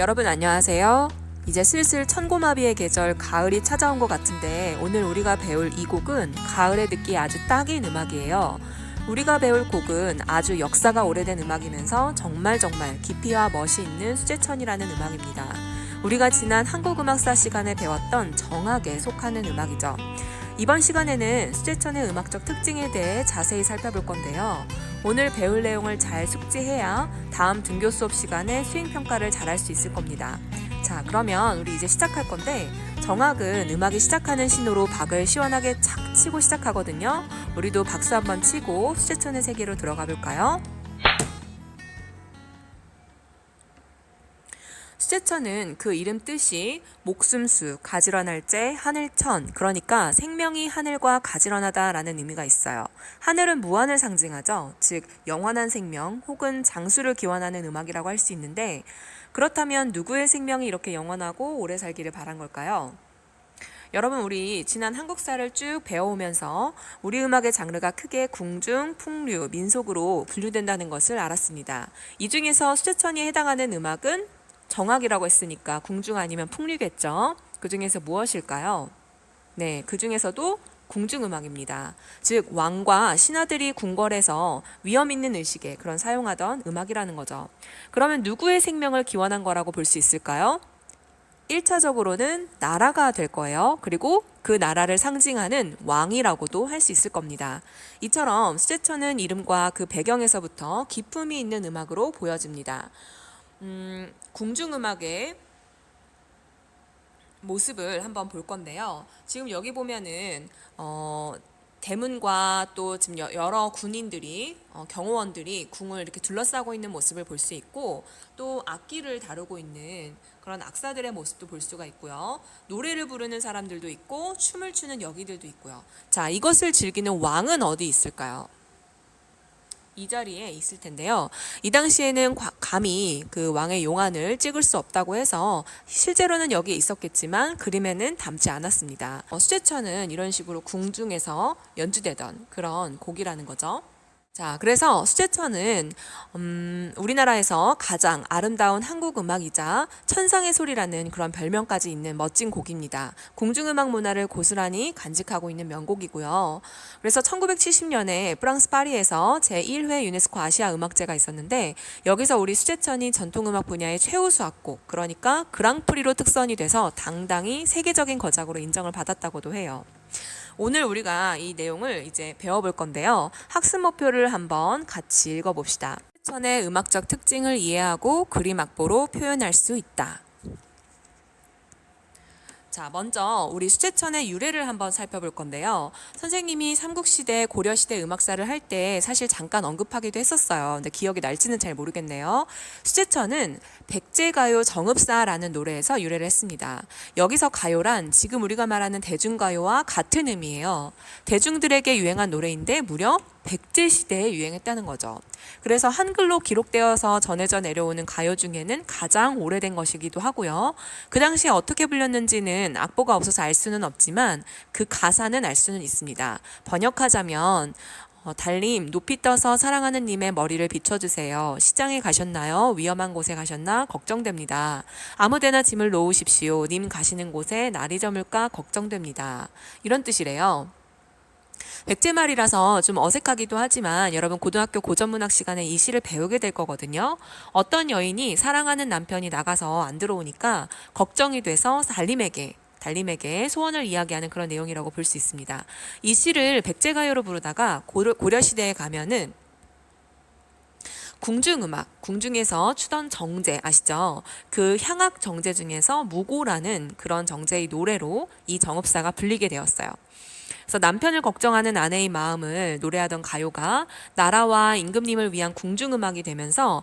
여러분 안녕하세요. 이제 슬슬 천고마비의 계절 가을이 찾아온 것 같은데 오늘 우리가 배울 이 곡은 가을에 듣기 아주 딱인 음악이에요. 우리가 배울 곡은 아주 역사가 오래된 음악이면서 정말 깊이와 멋이 있는 수제천이라는 음악입니다. 우리가 지난 한국음악사 시간에 배웠던 정악에 속하는 음악이죠. 이번 시간에는 수제천의 음악적 특징에 대해 자세히 살펴볼 건데요. 오늘 배울 내용을 잘 숙지해야 다음 등교 수업 시간에 수행평가를 잘할 수 있을 겁니다. 자, 그러면 우리 이제 시작할 건데 정악은 음악이 시작하는 신호로 박을 시원하게 착 치고 시작하거든요. 우리도 박수 한번 치고 수제천의 세계로 들어가 볼까요? 수제천은 그 이름 뜻이 목숨수, 가지런할제, 하늘천, 그러니까 생명이 하늘과 가지런하다라는 의미가 있어요. 하늘은 무한을 상징하죠. 즉 영원한 생명 혹은 장수를 기원하는 음악이라고 할 수 있는데 그렇다면 누구의 생명이 이렇게 영원하고 오래 살기를 바란 걸까요? 여러분 우리 지난 한국사를 쭉 배워오면서 우리 음악의 장르가 크게 궁중, 풍류, 민속으로 분류된다는 것을 알았습니다. 이 중에서 수제천이 해당하는 음악은 정악이라고 했으니까 궁중 아니면 풍류겠죠. 그 중에서 무엇일까요? 네, 그 중에서도 궁중음악입니다. 즉 왕과 신하들이 궁궐에서 위험 있는 의식에 그런 사용하던 음악이라는 거죠. 그러면 누구의 생명을 기원한 거라고 볼 수 있을까요? 1차적으로는 나라가 될 거예요. 그리고 그 나라를 상징하는 왕이라고도 할 수 있을 겁니다. 이처럼 수제천은 이름과 그 배경에서부터 기품이 있는 음악으로 보여집니다. 궁중음악의 모습을 한번 볼 건데요. 지금 여기 보면은 대문과 또 지금 여러 군인들이 경호원들이 궁을 이렇게 둘러싸고 있는 모습을 볼 수 있고 또 악기를 다루고 있는 그런 악사들의 모습도 볼 수가 있고요. 노래를 부르는 사람들도 있고 춤을 추는 여기들도 있고요. 자, 이것을 즐기는 왕은 어디 있을까요? 이 자리에 있을 텐데요. 이 당시에는 감히 그 왕의 용안을 찍을 수 없다고 해서 실제로는 여기에 있었겠지만 그림에는 담지 않았습니다. 수제천은 이런 식으로 궁중에서 연주되던 그런 곡이라는 거죠. 자, 그래서 수제천은 우리나라에서 가장 아름다운 한국 음악이자 천상의 소리라는 그런 별명까지 있는 멋진 곡입니다. 궁중음악 문화를 고스란히 간직하고 있는 명곡이고요. 그래서 1970년에 프랑스 파리에서 제1회 유네스코 아시아 음악제가 있었는데 여기서 우리 수제천이 전통음악 분야의 최우수 악곡, 그러니까 그랑프리로 특선이 돼서 당당히 세계적인 거장으로 인정을 받았다고도 해요. 오늘 우리가 이 내용을 이제 배워볼 건데요. 학습 목표를 한번 같이 읽어봅시다. 수제천의 음악적 특징을 이해하고 그림 악보로 표현할 수 있다. 자, 먼저 우리 수제천의 유래를 한번 살펴볼 건데요. 선생님이 삼국시대, 고려시대 음악사를 할 때 사실 잠깐 언급하기도 했었어요. 근데 기억이 날지는 잘 모르겠네요. 수제천은 백제가요 정읍사라는 노래에서 유래를 했습니다. 여기서 가요란 지금 우리가 말하는 대중가요와 같은 의미예요. 대중들에게 유행한 노래인데 무려 백제시대에 유행했다는 거죠. 그래서 한글로 기록되어서 전해져 내려오는 가요 중에는 가장 오래된 것이기도 하고요. 그 당시에 어떻게 불렸는지는 악보가 없어서 알 수는 없지만 그 가사는 알 수는 있습니다. 번역하자면 달님 높이 떠서 사랑하는 님의 머리를 비춰주세요. 시장에 가셨나요? 위험한 곳에 가셨나? 걱정됩니다. 아무데나 짐을 놓으십시오. 님 가시는 곳에 날이 저물까 걱정됩니다. 이런 뜻이래요. 백제말이라서 좀 어색하기도 하지만 여러분 고등학교 고전문학 시간에 이 시를 배우게 될 거거든요. 어떤 여인이 사랑하는 남편이 나가서 안 들어오니까 걱정이 돼서 달님에게 소원을 이야기하는 그런 내용이라고 볼 수 있습니다. 이 시를 백제가요로 부르다가 고려시대에 가면은 궁중음악, 궁중에서 추던 정제 아시죠? 그 향악 정제 중에서 무고라는 그런 정제의 노래로 이 정읍사가 불리게 되었어요. 그래서 남편을 걱정하는 아내의 마음을 노래하던 가요가 나라와 임금님을 위한 궁중음악이 되면서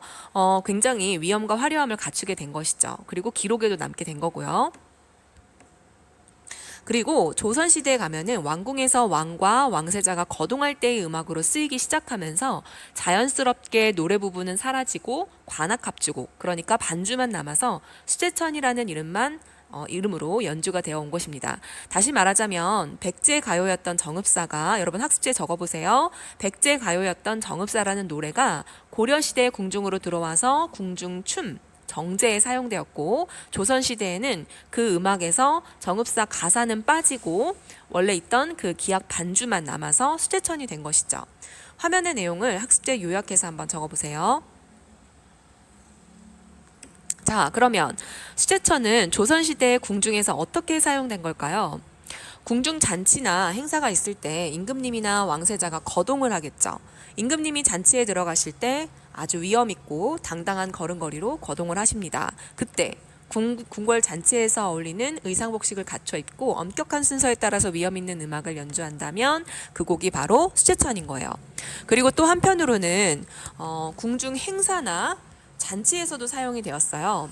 굉장히 위엄과 화려함을 갖추게 된 것이죠. 그리고 기록에도 남게 된 거고요. 그리고 조선시대에 가면은 왕궁에서 왕과 왕세자가 거동할 때의 음악으로 쓰이기 시작하면서 자연스럽게 노래 부분은 사라지고 관악합주곡, 그러니까 반주만 남아서 수제천이라는 이름으로 연주가 되어 온 것입니다. 다시 말하자면 백제 가요였던 정읍사가 여러분 학습지에 적어보세요. 백제 가요였던 정읍사라는 노래가 고려시대 궁중으로 들어와서 궁중춤, 정제에 사용되었고 조선시대에는 그 음악에서 정읍사 가사는 빠지고 원래 있던 그 기악 반주만 남아서 수제천이 된 것이죠. 화면의 내용을 학습지에 요약해서 한번 적어보세요. 자, 그러면 수제천은 조선시대 궁중에서 어떻게 사용된 걸까요? 궁중 잔치나 행사가 있을 때 임금님이나 왕세자가 거동을 하겠죠. 임금님이 잔치에 들어가실 때 아주 위엄있고 당당한 걸음걸이로 거동을 하십니다. 그때 궁궐 잔치에서 어울리는 의상복식을 갖춰 입고 엄격한 순서에 따라서 위엄있는 음악을 연주한다면 그 곡이 바로 수제천인 거예요. 그리고 또 한편으로는 궁중 행사나 잔치에서도 사용이 되었어요.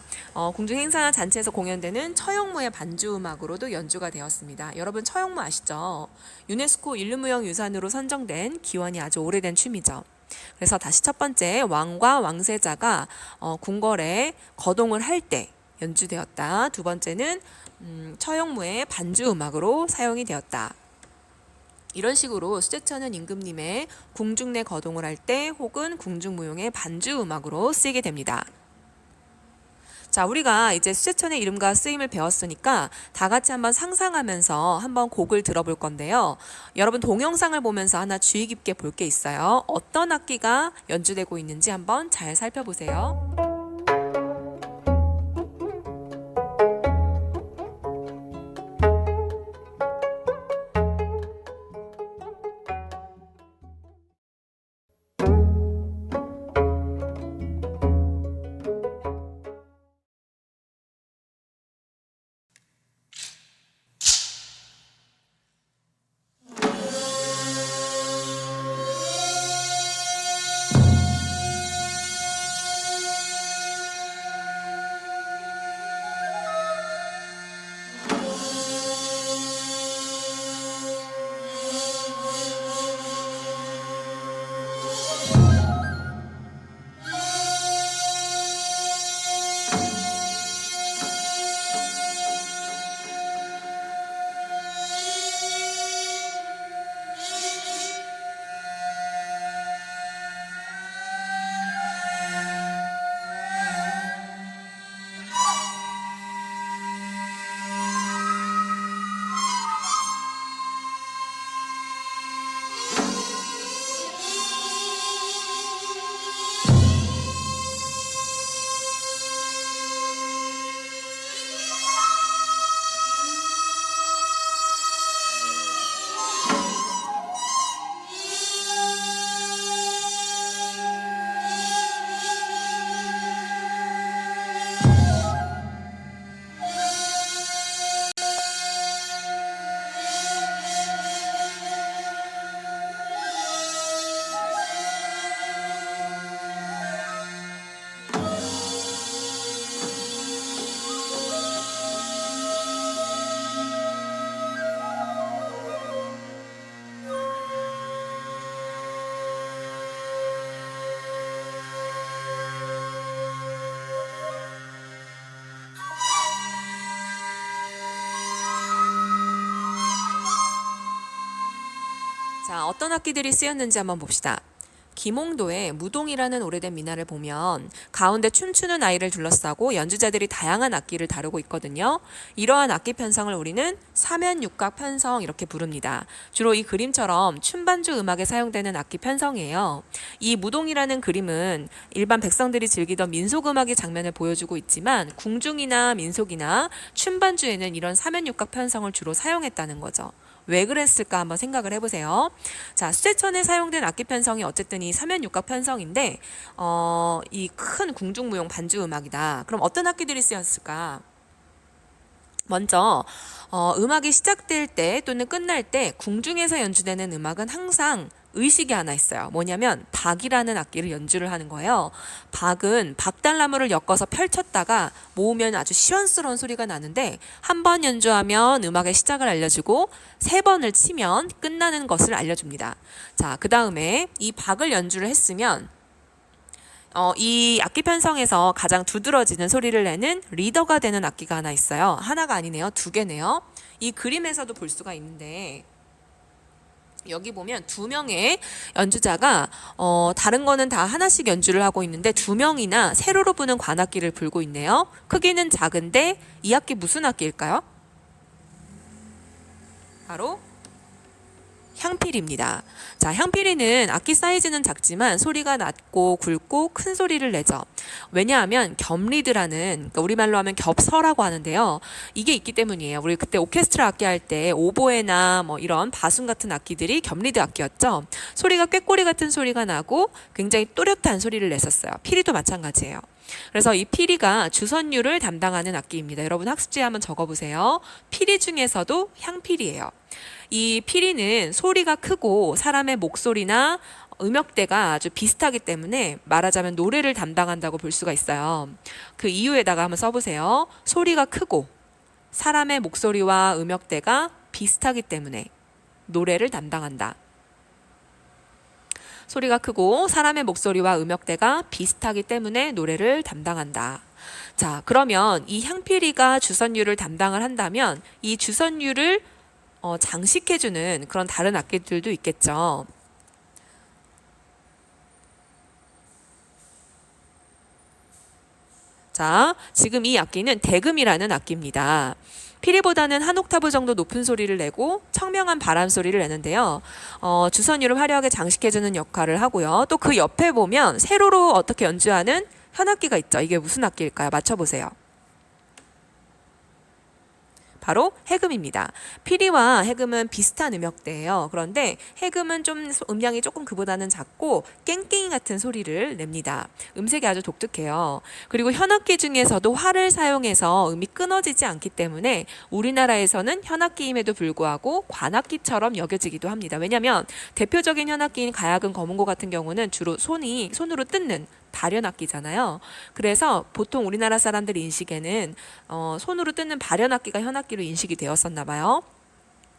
궁중 행사나 잔치에서 공연되는 처형무의 반주 음악으로도 연주가 되었습니다. 여러분 처형무 아시죠? 유네스코 인류무형유산으로 선정된 기원이 아주 오래된 춤이죠. 그래서 다시 첫 번째, 왕과 왕세자가 궁궐에 거동을 할 때 연주되었다. 두 번째는 처형무의 반주 음악으로 사용이 되었다. 이런 식으로 수제천은 임금님의 궁중 내 거동을 할 때 혹은 궁중무용의 반주 음악으로 쓰이게 됩니다. 자, 우리가 이제 수제천의 이름과 쓰임을 배웠으니까 다 같이 한번 상상하면서 한번 곡을 들어볼 건데요. 여러분 동영상을 보면서 하나 주의 깊게 볼 게 있어요. 어떤 악기가 연주되고 있는지 한번 잘 살펴보세요. 자, 어떤 악기들이 쓰였는지 한번 봅시다. 김홍도의 무동이라는 오래된 미나를 보면 가운데 춤추는 아이를 둘러싸고 연주자들이 다양한 악기를 다루고 있거든요. 이러한 악기 편성을 우리는 사면육각 편성 이렇게 부릅니다. 주로 이 그림처럼 춤반주 음악에 사용되는 악기 편성이에요. 이 무동이라는 그림은 일반 백성들이 즐기던 민속음악의 장면을 보여주고 있지만 궁중이나 민속이나 춤반주에는 이런 사면육각 편성을 주로 사용했다는 거죠. 왜 그랬을까 한번 생각을 해보세요. 자, 수제천에 사용된 악기 편성이 어쨌든 이 사면육각 편성인데 이 큰 궁중무용 반주 음악이다. 그럼 어떤 악기들이 쓰였을까? 먼저 음악이 시작될 때 또는 끝날 때 궁중에서 연주되는 음악은 항상 의식이 하나 있어요. 뭐냐면 박이라는 악기를 연주를 하는 거예요. 박은 박달나무를 엮어서 펼쳤다가 모으면 아주 시원스러운 소리가 나는데 한 번 연주하면 음악의 시작을 알려주고 세 번을 치면 끝나는 것을 알려줍니다. 자, 그 다음에 이 박을 연주를 했으면 이 악기 편성에서 가장 두드러지는 소리를 내는 리더가 되는 악기가 하나 있어요. 하나가 아니네요. 두 개네요. 이 그림에서도 볼 수가 있는데 여기 보면 두 명의 연주자가 다른 거는 다 하나씩 연주를 하고 있는데 두 명이나 세로로 부는 관악기를 불고 있네요. 크기는 작은데 이 악기 무슨 악기일까요? 바로 향필입니다. 자, 향필이는 악기 사이즈는 작지만 소리가 낮고 굵고 큰 소리를 내죠. 왜냐하면 겹리드라는, 그러니까 우리말로 하면 겹서라고 하는데요. 이게 있기 때문이에요. 우리 그때 오케스트라 악기 할 때 오보에나 뭐 이런 바순 같은 악기들이 겹리드 악기였죠. 소리가 꾀꼬리 같은 소리가 나고 굉장히 또렷한 소리를 냈었어요. 피리도 마찬가지예요. 그래서 이 피리가 주선율을 담당하는 악기입니다. 여러분 학습지에 한번 적어보세요. 피리 중에서도 향피리예요. 이 피리는 소리가 크고 사람의 목소리나 음역대가 아주 비슷하기 때문에 말하자면 노래를 담당한다고 볼 수가 있어요. 그 이유에다가 한번 써보세요. 소리가 크고 사람의 목소리와 음역대가 비슷하기 때문에 노래를 담당한다. 소리가 크고 사람의 목소리와 음역대가 비슷하기 때문에 노래를 담당한다. 자, 그러면 이 향피리가 주선율을 담당을 한다면 이 주선율을 장식해주는 그런 다른 악기들도 있겠죠. 자, 지금 이 악기는 대금이라는 악기입니다. 피리보다는 한 옥타브 정도 높은 소리를 내고 청명한 바람 소리를 내는데요. 주선율을 화려하게 장식해주는 역할을 하고요. 또 그 옆에 보면 세로로 어떻게 연주하는 현악기가 있죠. 이게 무슨 악기일까요? 맞춰보세요. 바로 해금입니다. 피리와 해금은 비슷한 음역대예요. 그런데 해금은 좀 음량이 조금 그보다는 작고 깽깽이 같은 소리를 냅니다. 음색이 아주 독특해요. 그리고 현악기 중에서도 활을 사용해서 음이 끊어지지 않기 때문에 우리나라에서는 현악기임에도 불구하고 관악기처럼 여겨지기도 합니다. 왜냐하면 대표적인 현악기인 가야금, 거문고 같은 경우는 주로 손으로 뜯는 발현악기잖아요. 그래서 보통 우리나라 사람들 인식에는 손으로 뜯는 발현악기가 현악기로 인식이 되었었나 봐요.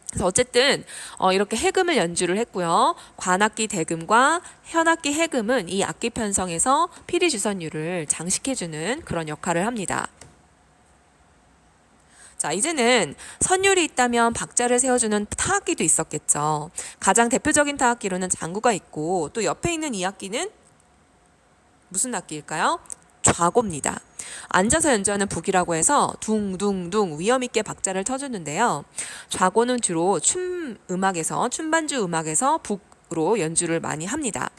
그래서 어쨌든 이렇게 해금을 연주를 했고요. 관악기 대금과 현악기 해금은 이 악기 편성에서 피리 주선율을 장식해주는 그런 역할을 합니다. 자, 이제는 선율이 있다면 박자를 세워주는 타악기도 있었겠죠. 가장 대표적인 타악기로는 장구가 있고 또 옆에 있는 이 악기는 무슨 악기일까요? 좌고입니다. 앉아서 연주하는 북이라고 해서 둥둥둥 위험있게 박자를 쳐주는데요. 좌고는 주로 춤반주 음악에서 북으로 연주를 많이 합니다.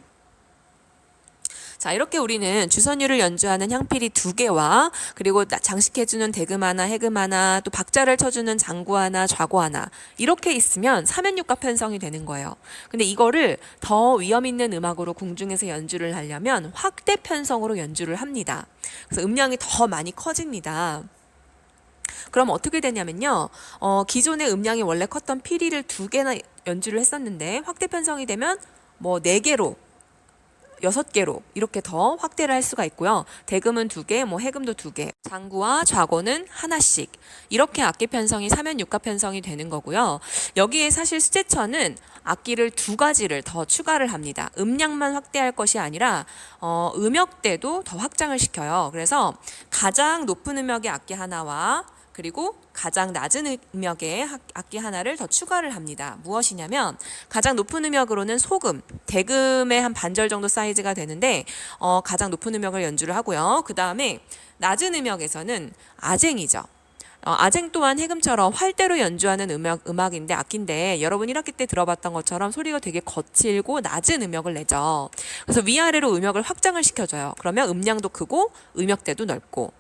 자, 이렇게 우리는 주선율을 연주하는 향필이 2개와 그리고 장식해주는 대금 하나, 해금 하나, 또 박자를 쳐주는 장구 하나, 좌고 하나 이렇게 있으면 3연육과 편성이 되는 거예요. 근데 이거를 더 위험 있는 음악으로 궁중에서 연주를 하려면 확대 편성으로 연주를 합니다. 그래서 음량이 더 많이 커집니다. 그럼 어떻게 되냐면요. 기존의 음량이 원래 컸던 피리를 2개나 연주를 했었는데 확대 편성이 되면 뭐 4개로 6개로 이렇게 더 확대를 할 수가 있고요. 대금은 2개, 뭐 해금도 2개, 장구와 좌고는 하나씩 이렇게 악기 편성이 3연6가 편성이 되는 거고요. 여기에 사실 수제처는 악기를 2가지를 더 추가를 합니다. 음량만 확대할 것이 아니라 음역대도 더 확장을 시켜요. 그래서 가장 높은 음역의 악기 하나와 그리고 가장 낮은 음역의 악기 하나를 더 추가를 합니다. 무엇이냐면 가장 높은 음역으로는 소금, 대금의 한 반절 정도 사이즈가 되는데 가장 높은 음역을 연주를 하고요. 그 다음에 낮은 음역에서는 아쟁이죠. 아쟁 또한 해금처럼 활대로 연주하는 음악인데 악기인데 여러분 1학기 때 들어봤던 것처럼 소리가 되게 거칠고 낮은 음역을 내죠. 그래서 위아래로 음역을 확장을 시켜줘요. 그러면 음량도 크고 음역대도 넓고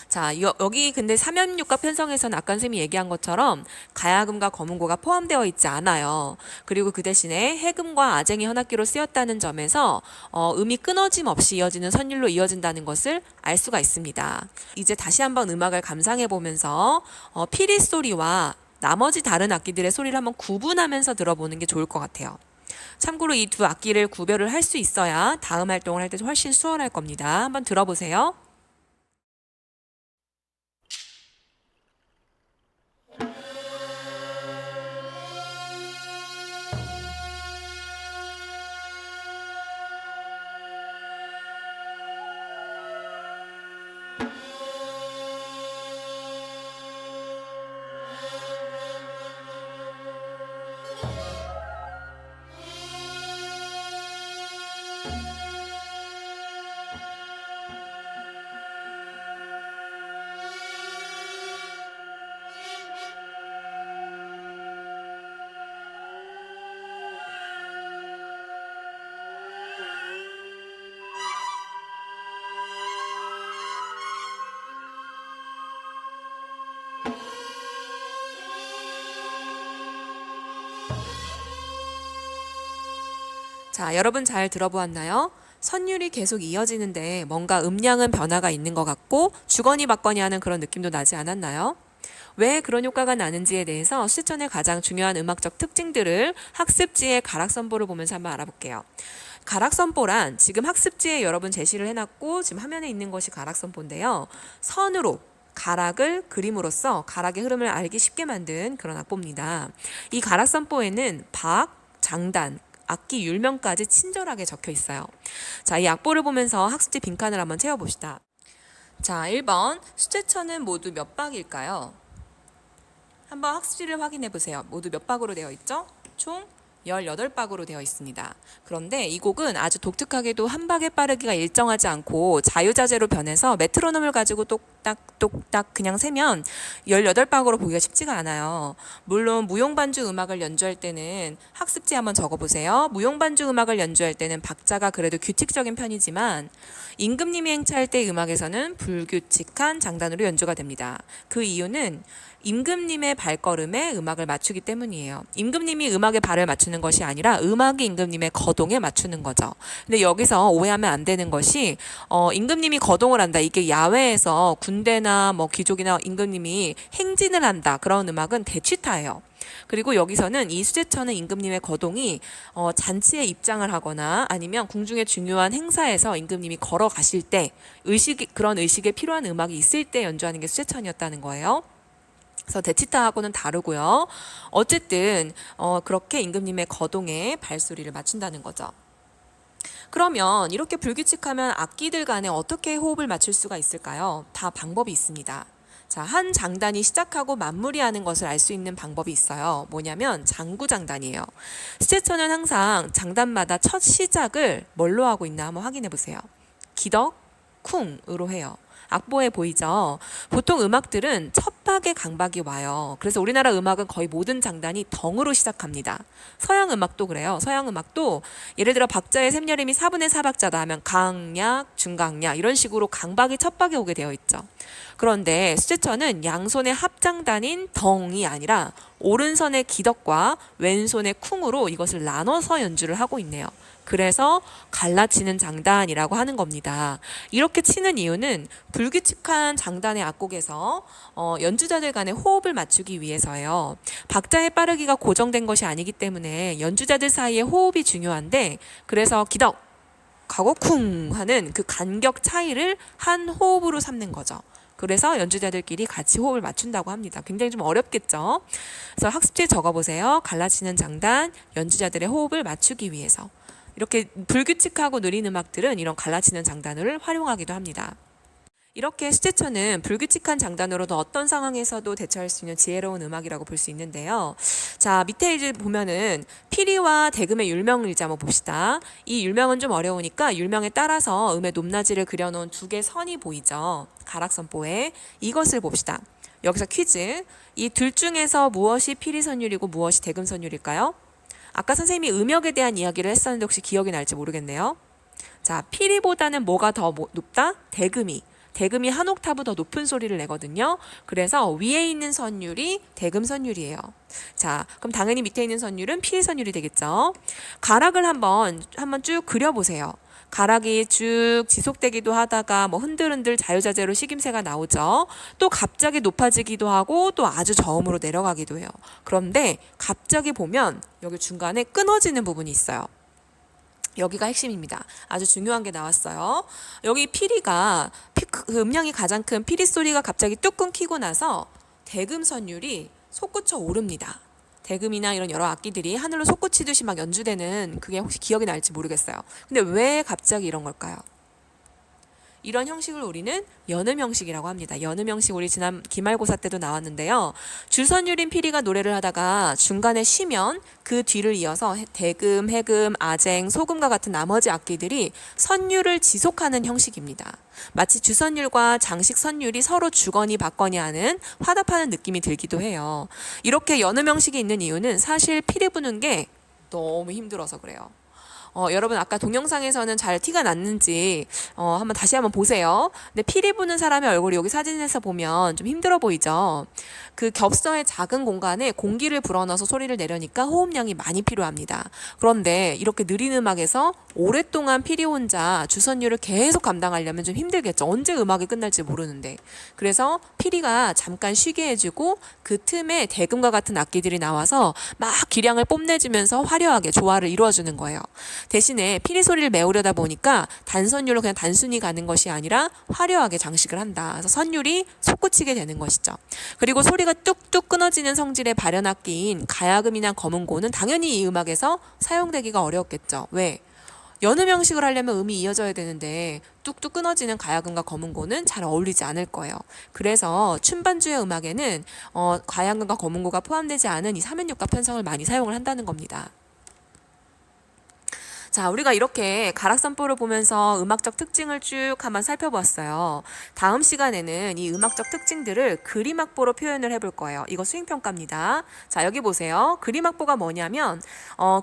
자, 여기 근데 3연육과 편성에서는 아까 선생님이 얘기한 것처럼 가야금과 거문고가 포함되어 있지 않아요. 그리고 그 대신에 해금과 아쟁이 현악기로 쓰였다는 점에서 음이 끊어짐 없이 이어지는 선율로 이어진다는 것을 알 수가 있습니다. 이제 다시 한번 음악을 감상해 보면서 피리 소리와 나머지 다른 악기들의 소리를 한번 구분하면서 들어보는 게 좋을 것 같아요. 참고로 이 2 악기를 구별을 할 수 있어야 다음 활동을 할 때 훨씬 수월할 겁니다. 한번 들어보세요. 자, 여러분 잘 들어보았나요? 선율이 계속 이어지는데 뭔가 음량은 변화가 있는 것 같고 주거니 받거니 하는 그런 느낌도 나지 않았나요? 왜 그런 효과가 나는지에 대해서 수제천의 가장 중요한 음악적 특징들을 학습지의 가락선보를 보면서 한번 알아볼게요. 가락선보란 지금 학습지에 여러분 제시를 해놨고 지금 화면에 있는 것이 가락선보인데요. 선으로 가락을 그림으로써 가락의 흐름을 알기 쉽게 만든 그런 악보입니다. 이 가락선보에는 박, 장단, 악기 율명까지 친절하게 적혀 있어요. 자, 이 악보를 보면서 학습지 빈칸을 한번 채워봅시다. 자, 1번 수제천은 모두 몇 박일까요? 한번 학습지를 확인해 보세요. 모두 몇 박으로 되어 있죠? 총 18박으로 되어 있습니다. 그런데 이 곡은 아주 독특하게도 한 박의 빠르기가 일정하지 않고 자유자재로 변해서 메트로놈을 가지고 똑딱똑딱 그냥 세면 18박으로 보기가 쉽지가 않아요. 물론 무용반주 음악을 연주할 때는 학습지 한번 적어보세요. 무용반주 음악을 연주할 때는 박자가 그래도 규칙적인 편이지만 임금님이 행차할 때 음악에서는 불규칙한 장단으로 연주가 됩니다. 그 이유는 임금님의 발걸음에 음악을 맞추기 때문이에요. 임금님이 음악에 발을 맞추는 것이 아니라 음악이 임금님의 거동에 맞추는 거죠. 근데 여기서 오해하면 안 되는 것이 임금님이 거동을 한다. 이게 야외에서 군대나 뭐 귀족이나 임금님이 행진을 한다. 그런 음악은 대취타예요. 그리고 여기서는 이 수제천은 임금님의 거동이 잔치에 입장을 하거나 아니면 궁중의 중요한 행사에서 임금님이 걸어가실 때 그런 의식에 필요한 음악이 있을 때 연주하는 게 수제천이었다는 거예요. 그래서 대치타하고는 다르고요. 어쨌든 그렇게 임금님의 거동에 발소리를 맞춘다는 거죠. 그러면 이렇게 불규칙하면 악기들 간에 어떻게 호흡을 맞출 수가 있을까요? 다 방법이 있습니다. 자, 한 장단이 시작하고 마무리하는 것을 알 수 있는 방법이 있어요. 뭐냐면 장구장단이에요. 수제천은 항상 장단마다 첫 시작을 뭘로 하고 있나 한번 확인해 보세요. 기덕, 쿵으로 해요. 악보에 보이죠? 보통 음악들은 첫 박에 강박이 와요. 그래서 우리나라 음악은 거의 모든 장단이 덩으로 시작합니다. 서양 음악도 그래요. 서양 음악도 예를 들어 박자의 샘여림이 4분의 4박자다 하면 강약, 중강약 이런 식으로 강박이 첫 박에 오게 되어 있죠. 그런데 수제천은 양손의 합장단인 덩이 아니라 오른손의 기덕과 왼손의 쿵으로 이것을 나눠서 연주를 하고 있네요. 그래서 갈라치는 장단이라고 하는 겁니다. 이렇게 치는 이유는 불규칙한 장단의 악곡에서 연주자들 간의 호흡을 맞추기 위해서예요. 박자의 빠르기가 고정된 것이 아니기 때문에 연주자들 사이의 호흡이 중요한데 그래서 기덕 하고 쿵 하는 그 간격 차이를 한 호흡으로 삼는 거죠. 그래서 연주자들끼리 같이 호흡을 맞춘다고 합니다. 굉장히 좀 어렵겠죠? 그래서 학습지에 적어보세요. 갈라치는 장단, 연주자들의 호흡을 맞추기 위해서. 이렇게 불규칙하고 느린 음악들은 이런 갈라치는 장단을 활용하기도 합니다. 이렇게 수제천은 불규칙한 장단으로도 어떤 상황에서도 대처할 수 있는 지혜로운 음악이라고 볼 수 있는데요. 자, 밑에 이제 보면은 피리와 대금의 율명을 이제 한번 봅시다. 이 율명은 좀 어려우니까 율명에 따라서 음의 높낮이를 그려놓은 두 개의 선이 보이죠. 가락선보에 이것을 봅시다. 여기서 퀴즈. 이 둘 중에서 무엇이 피리 선율이고 무엇이 대금 선율일까요? 아까 선생님이 음역에 대한 이야기를 했었는데 혹시 기억이 날지 모르겠네요. 자, 피리보다는 뭐가 더 높다? 대금이. 대금이 한 옥타브 더 높은 소리를 내거든요. 그래서 위에 있는 선율이 대금 선율이에요. 자, 그럼 당연히 밑에 있는 선율은 피리 선율이 되겠죠. 가락을 한번 쭉 그려보세요. 가락이 쭉 지속되기도 하다가 뭐 흔들흔들 자유자재로 식임새가 나오죠. 또 갑자기 높아지기도 하고 또 아주 저음으로 내려가기도 해요. 그런데 갑자기 보면 여기 중간에 끊어지는 부분이 있어요. 여기가 핵심입니다. 아주 중요한 게 나왔어요. 여기 피리가 음량이 가장 큰 피리 소리가 갑자기 뚝 끊기고 나서 대금 선율이 솟구쳐 오릅니다. 대금이나 이런 여러 악기들이 하늘로 솟구치듯이 막 연주되는 그게 혹시 기억이 날지 모르겠어요. 근데 왜 갑자기 이런 걸까요? 이런 형식을 우리는 연음 형식이라고 합니다. 연음 형식 우리 지난 기말고사 때도 나왔는데요. 줄선율인 피리가 노래를 하다가 중간에 쉬면 그 뒤를 이어서 대금, 해금, 아쟁, 소금과 같은 나머지 악기들이 선율을 지속하는 형식입니다. 마치 주선율과 장식 선율이 서로 주거니 받거니 하는 화답하는 느낌이 들기도 해요. 이렇게 연음 형식이 있는 이유는 사실 피리 부는 게 너무 힘들어서 그래요. 여러분 아까 동영상에서는 잘 티가 났는지 한번 다시 한번 보세요. 근데 피리 부는 사람의 얼굴이 여기 사진에서 보면 좀 힘들어 보이죠? 그 겹서의 작은 공간에 공기를 불어넣어서 소리를 내려니까 호흡량이 많이 필요합니다. 그런데 이렇게 느린 음악에서 오랫동안 피리 혼자 주선율을 계속 감당하려면 좀 힘들겠죠. 언제 음악이 끝날지 모르는데. 그래서 피리가 잠깐 쉬게 해주고 그 틈에 대금과 같은 악기들이 나와서 막 기량을 뽐내주면서 화려하게 조화를 이루어주는 거예요. 대신에 피리 소리를 메우려다 보니까 단선율로 그냥 단순히 가는 것이 아니라 화려하게 장식을 한다. 그래서 선율이 솟구치게 되는 것이죠. 그리고 소리가 뚝뚝 끊어지는 성질의 발연악기인 가야금이나 검은고는 당연히 이 음악에서 사용되기가 어려웠겠죠. 왜? 연음 형식을 하려면 음이 이어져야 되는데 뚝뚝 끊어지는 가야금과 검은고는 잘 어울리지 않을 거예요. 그래서 춤반주의 음악에는 가야금과 검은고가 포함되지 않은 이 3연육과 편성을 많이 사용을 한다는 겁니다. 자, 우리가 이렇게 가락산보를 보면서 음악적 특징을 쭉 한번 살펴보았어요. 다음 시간에는 이 음악적 특징들을 그림악보로 표현을 해볼 거예요. 이거 수행평가입니다. 자, 여기 보세요. 그림악보가 뭐냐면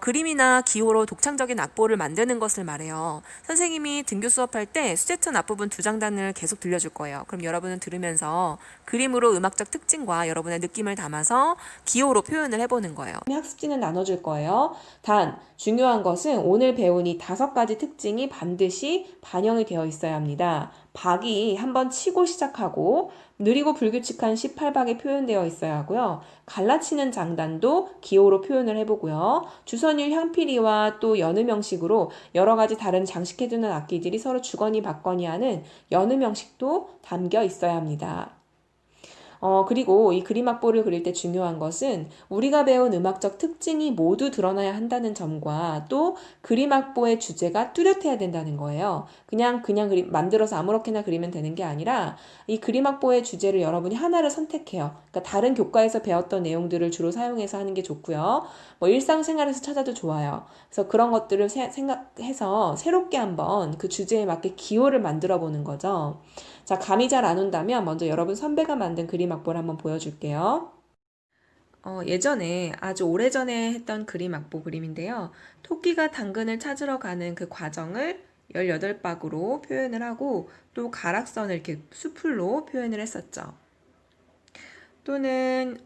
그림이나 기호로 독창적인 악보를 만드는 것을 말해요. 선생님이 등교 수업할 때 수제튼 앞부분 두 장단을 계속 들려줄 거예요. 그럼 여러분은 들으면서 그림으로 음악적 특징과 여러분의 느낌을 담아서 기호로 표현을 해보는 거예요. 학습지는 나눠줄 거예요. 단 중요한 것은 오늘 배운 이 5가지 특징이 반드시 반영이 되어 있어야 합니다. 박이 한번 치고 시작하고 느리고 불규칙한 18박이 표현되어 있어야 하고요. 갈라치는 장단도 기호로 표현을 해보고요. 주선율 향피리와 또 연음 형식으로 여러 가지 다른 장식해주는 악기들이 서로 주거니 받거니 하는 연음 형식도 담겨 있어야 합니다. 그리고 이 그림악보를 그릴 때 중요한 것은 우리가 배운 음악적 특징이 모두 드러나야 한다는 점과 또 그림악보의 주제가 뚜렷해야 된다는 거예요. 그냥 그림 만들어서 아무렇게나 그리면 되는 게 아니라 이 그림악보의 주제를 여러분이 하나를 선택해요. 그러니까 다른 교과에서 배웠던 내용들을 주로 사용해서 하는 게 좋고요. 뭐 일상생활에서 찾아도 좋아요. 그래서 그런 것들을 생각해서 새롭게 한번 그 주제에 맞게 기호를 만들어 보는 거죠. 자, 감이 잘 안 온다면 먼저 여러분 선배가 만든 그림악보를 한번 보여줄게요. 예전에 아주 오래전에 했던 그림악보 그림인데요. 토끼가 당근을 찾으러 가는 그 과정을 18박으로 표현을 하고 또 가락선을 이렇게 수풀로 표현을 했었죠. 또는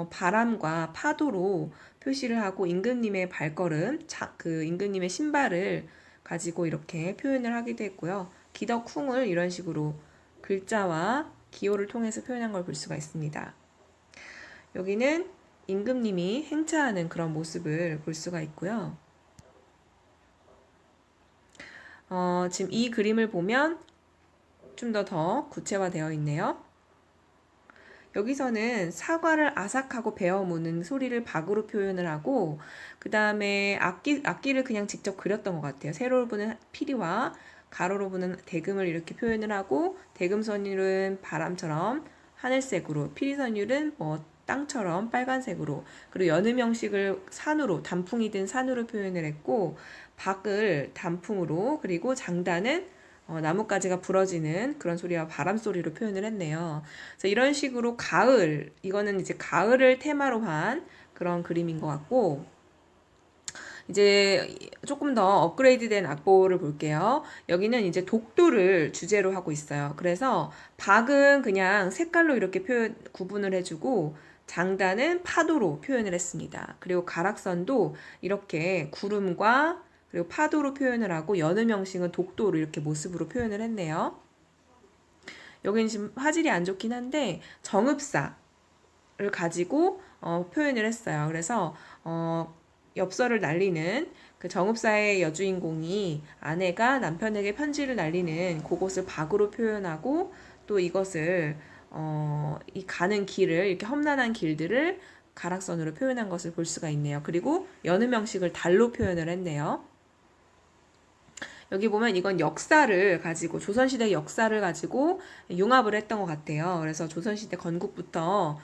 바람과 파도로 표시를 하고 임금님의 발걸음, 그 임금님의 신발을 가지고 이렇게 표현을 하기도 했고요. 기덕쿵을 이런 식으로 글자와 기호를 통해서 표현한 걸 볼 수가 있습니다. 여기는 임금님이 행차하는 그런 모습을 볼 수가 있고요. 지금 이 그림을 보면 좀 더 구체화되어 있네요. 여기서는 사과를 아삭하고 베어 무는 소리를 박으로 표현을 하고 그 다음에 악기를 그냥 직접 그렸던 것 같아요. 세로로 부는 피리와 가로로 부는 대금을 이렇게 표현을 하고 대금선율은 바람처럼 하늘색으로, 피리선율은 뭐 땅처럼 빨간색으로, 그리고 연음 형식을 산으로, 단풍이 든 산으로 표현을 했고 박을 단풍으로, 그리고 장단은 나뭇가지가 부러지는 그런 소리와 바람 소리로 표현을 했네요. 그래서 이런 식으로 이거는 이제 가을을 테마로 한 그런 그림인 것 같고, 이제 조금 더 업그레이드된 악보를 볼게요. 여기는 이제 독도를 주제로 하고 있어요. 그래서 박은 그냥 색깔로 이렇게 구분을 해주고 장단은 파도로 표현을 했습니다. 그리고 가락선도 이렇게 구름과 그리고 파도로 표현을 하고 연음 형식은 독도로 이렇게 모습으로 표현을 했네요. 여기는 지금 화질이 안 좋긴 한데 정읍사를 가지고 표현을 했어요. 그래서 엽서를 날리는 그 정읍사의 여주인공이 아내가 남편에게 편지를 날리는 그곳을 박으로 표현하고 또 이것을 이 가는 길을 이렇게 험난한 길들을 가락선으로 표현한 것을 볼 수가 있네요. 그리고 연음 형식을 달로 표현을 했네요. 여기 보면 이건 역사를 가지고 조선시대 역사를 가지고 융합을 했던 것 같아요. 그래서 조선시대 건국부터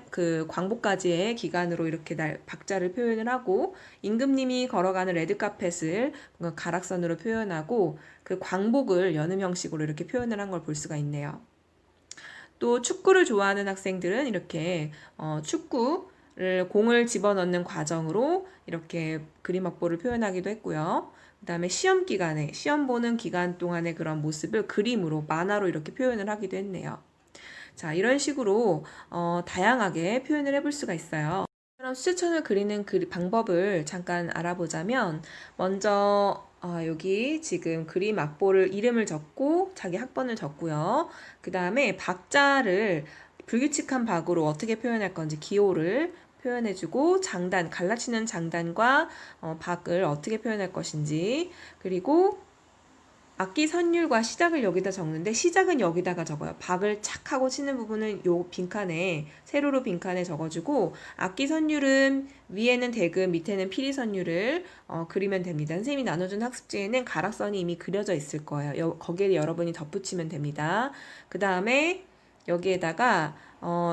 그 광복까지의 기간으로 이렇게 박자를 표현을 하고 임금님이 걸어가는 레드카펫을 가락선으로 표현하고 그 광복을 연음 형식으로 이렇게 표현을 한 걸 볼 수가 있네요. 또 축구를 좋아하는 학생들은 이렇게 공을 집어넣는 과정으로 이렇게 그림악보를 표현하기도 했고요. 그다음에 시험 기간에, 시험 보는 기간 동안의 그런 모습을 그림으로, 만화로 이렇게 표현을 하기도 했네요. 자, 이런 식으로 다양하게 표현을 해볼 수가 있어요. 그럼 수제천을 그리는 방법을 잠깐 알아보자면, 먼저 여기 지금 그림 악보를 이름을 적고 자기 학번을 적고요. 그 다음에 박자를 불규칙한 박으로 어떻게 표현할 건지 기호를 표현해주고, 갈라치는 장단과 박을 어떻게 표현할 것인지, 그리고 악기 선율과 시작을 여기다 적는데 시작은 여기다가 적어요. 박을 착 하고 치는 부분은 요 빈칸에, 세로로 빈칸에 적어주고, 악기 선율은 위에는 대금, 밑에는 피리 선율을 그리면 됩니다. 선생님이 나눠준 학습지에는 가락선이 이미 그려져 있을 거예요. 거기에 여러분이 덧붙이면 됩니다. 그 다음에 여기에다가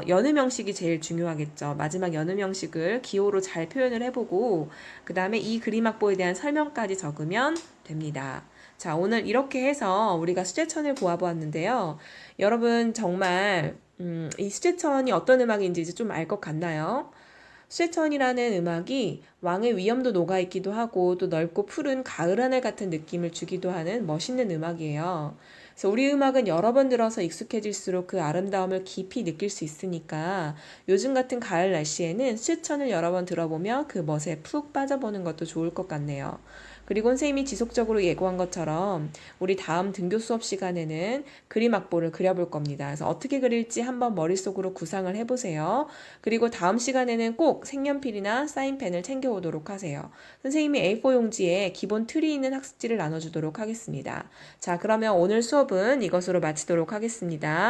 연음 형식이 제일 중요하겠죠. 마지막 연음 형식을 기호로 잘 표현을 해보고, 그 다음에 이 그림 악보에 대한 설명까지 적으면 됩니다. 자, 오늘 이렇게 해서 우리가 수제천을 보아보았는데요. 여러분 정말 이 수제천이 어떤 음악인지 이제 좀 알 것 같나요? 수제천이라는 음악이 왕의 위엄도 녹아있기도 하고 또 넓고 푸른 가을 하늘 같은 느낌을 주기도 하는 멋있는 음악이에요. 그래서 우리 음악은 여러 번 들어서 익숙해질수록 그 아름다움을 깊이 느낄 수 있으니까 요즘 같은 가을 날씨에는 수제천을 여러 번 들어보며 그 멋에 푹 빠져보는 것도 좋을 것 같네요. 그리고 선생님이 지속적으로 예고한 것처럼 우리 다음 등교 수업 시간에는 그림 악보를 그려볼 겁니다. 그래서 어떻게 그릴지 한번 머릿속으로 구상을 해보세요. 그리고 다음 시간에는 꼭 색연필이나 사인펜을 챙겨오도록 하세요. 선생님이 A4 용지에 기본 틀이 있는 학습지를 나눠주도록 하겠습니다. 자, 그러면 오늘 수업은 이것으로 마치도록 하겠습니다.